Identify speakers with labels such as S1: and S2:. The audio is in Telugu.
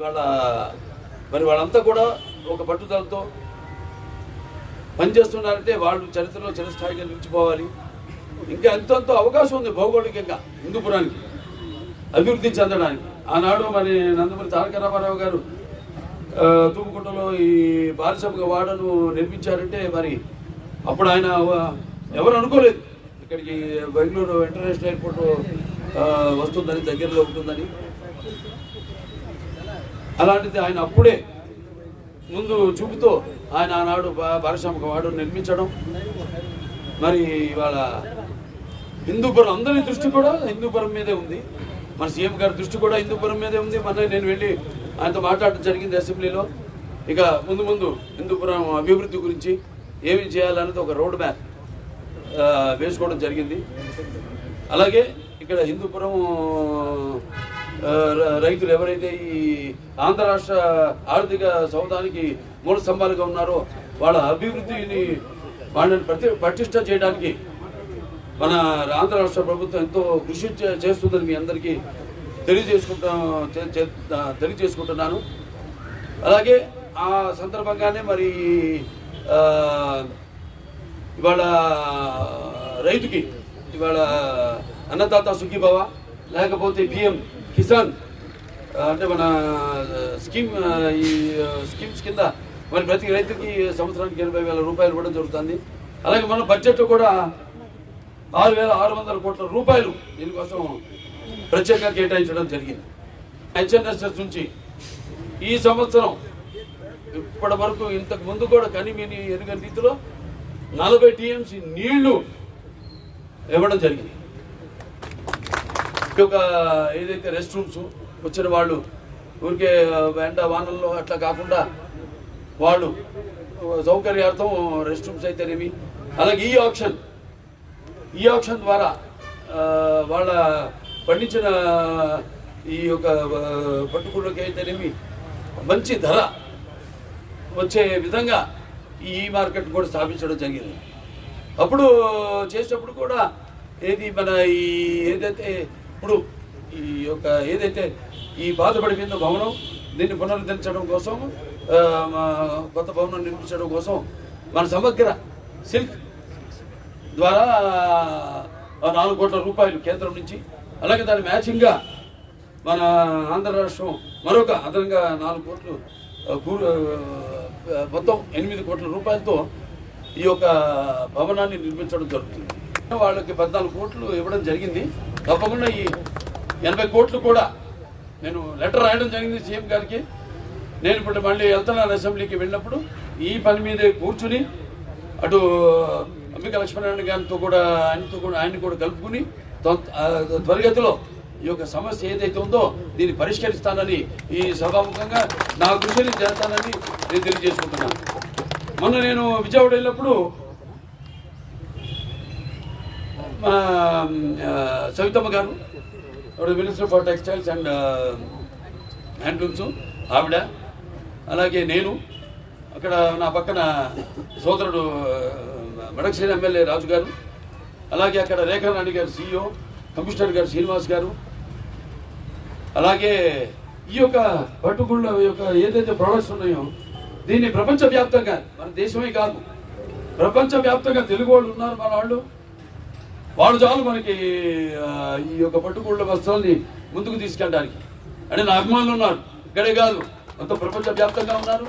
S1: వాళ్ళ మరి వాళ్ళంతా కూడా ఒక పట్టుదలతో పనిచేస్తున్నారంటే వాళ్ళు చరిత్రలో చిరస్థాయిగా నిలిచిపోవాలి. ఇంకా ఎంతో అవకాశం ఉంది భౌగోళికంగా హిందూపురానికి అభివృద్ధి చెందడానికి. ఆనాడు మరి నందమూరి తారక రామారావు గారు తూముకుంటలో ఈ పారిశ్రామిక వాడను నిర్మించారంటే మరి అప్పుడు ఆయన ఎవరు అనుకోలేదు ఇక్కడికి బెంగళూరు ఇంటర్నేషనల్ ఎయిర్పోర్ట్ వస్తుందని, దగ్గరలో ఉంటుందని. అలాంటిది ఆయన అప్పుడే ముందు చూపుతో ఆయన ఆనాడు పారిశ్రామిక వాడు నిర్మించడం. మరి ఇవాళ హిందూపురం అందరి దృష్టి కూడా హిందూపురం మీదే ఉంది. మన సీఎం గారి దృష్టి కూడా హిందూపురం మీదే ఉంది. మొన్న నేను వెళ్ళి ఆయనతో మాట్లాడడం జరిగింది అసెంబ్లీలో. ఇక ముందు హిందూపురం అభివృద్ధి గురించి ఏమి చేయాలనేది ఒక రోడ్ మ్యాప్ వేసుకోవడం జరిగింది. అలాగే ఇక్కడ హిందూపురం రైతులు ఎవరైతే ఈ ఆంధ్ర రాష్ట్ర ఆర్థిక సౌధానికి మూల స్తంభాలుగా ఉన్నారో వాళ్ళ అభివృద్ధిని వాళ్ళని పటిష్ట చేయడానికి మన ఆంధ్ర రాష్ట్ర ప్రభుత్వం ఎంతో కృషి చేస్తుందని మీ అందరికీ తెలియజేసుకుంటున్నాను. అలాగే ఆ సందర్భంగానే మరి ఇవాళ రైతుకి ఇవాళ అన్నదాత సుఖీభవ లేకపోతే పిఎం కిసాన్ అంటే మన స్కీమ్ ఈ స్కీమ్స్ కింద మరి ప్రతి రైతుకి సంవత్సరానికి 80,000 రూపాయలు కూడా జరుగుతుంది. అలాగే మన బడ్జెట్ కూడా 6,600 కోట్ల రూపాయలు దీనికోసం ప్రత్యేకంగా కేటాయించడం జరిగింది. హెచ్ఎన్ఎస్ఎస్ నుంచి ఈ సంవత్సరం ఇప్పటి వరకు ఇంతకు ముందు కూడా కనివిని ఎరుగని రీతిలో 40 టీఎంసీ నీళ్లు ఇవ్వడం జరిగింది. ఒక ఏదైతే రెస్ట్ రూమ్స్ వచ్చిన వాళ్ళు ఊరికే ఎండ వానల్లో అట్లా కాకుండా వాళ్ళు సౌకర్యార్థం రెస్ట్ రూమ్స్ అయితేనేమి, అలాగే ఈ ఆప్షన్ ద్వారా వాళ్ళ పండించిన ఈ యొక్క పట్టుకుళ్ళకి అయితేనేమి మంచి ధర వచ్చే విధంగా ఈ మార్కెట్ కూడా స్థాపించడం జరిగింది. అప్పుడు చేసేటప్పుడు కూడా ఏది మన ఈ ఏదైతే ఇప్పుడు ఈ యొక్క ఏదైతే ఈ బాధపడిపోయిందో భవనం దీన్ని పునరుద్ధరించడం కోసం కొత్త భవనం నిర్మించడం కోసం మన సమగ్ర సిల్క్ ద్వారా 4 కోట్ల రూపాయలు కేంద్రం నుంచి, అలాగే దాని మ్యాచింగ్గా మన ఆంధ్ర రాష్ట్రం మరొక అదనంగా 4 కోట్లు మొత్తం 8 కోట్ల రూపాయలతో ఈ యొక్క భవనాన్ని నిర్మించడం జరుగుతుంది. వాళ్ళకి 14 కోట్లు ఇవ్వడం జరిగింది. తప్పకుండా ఈ 80 కోట్లు కూడా నేను లెటర్ రాయడం జరిగింది సీఎం గారికి. నేను ఇప్పుడు మళ్ళీ వెళ్తున్నాను అసెంబ్లీకి వెళ్ళినప్పుడు ఈ పని మీదే కూర్చుని అటు అంబికా లక్ష్మీనారాయణ గారితో కూడా ఆయన్ని కూడా కలుపుకుని త్వరిగతిలో ఈ యొక్క సమస్య ఏదైతే ఉందో దీన్ని పరిష్కరిస్తానని ఈ సభాముఖంగా నా కృషిని చేస్తానని నేను తెలియజేసుకుంటున్నాను. మొన్న నేను విజయవాడ వెళ్ళినప్పుడు మన సవితమ్మ గారు minister for textiles and handlooms ఆవిడ, అలాగే నేను అక్కడ నా పక్కన సోదరుడు మడకశేరి ఎమ్మెల్యే రాజు గారు, అలాగే అక్కడ రేఖారాణి గారు CEO, కమిషనర్ గారు శ్రీనివాస్ గారు, అలాగే ఈ యొక్క పట్టుగుళ్ళ యొక్క ఏదైతే ప్రోడక్ట్స్ ఉన్నాయో దీన్ని ప్రపంచవ్యాప్తంగా మన దేశమే కాదు ప్రపంచవ్యాప్తంగా తెలుగు వాళ్ళు ఉన్నారు. మన వాళ్ళు చాలు మనకి ఈ యొక్క పట్టుగుళ్ళ వస్త్రాల్ని ముందుకు తీసుకెళ్ళడానికి. అంటే నా అభిమానులు ఉన్నారు, ఇక్కడే కాదు మొత్తం ప్రపంచవ్యాప్తంగా ఉన్నారు.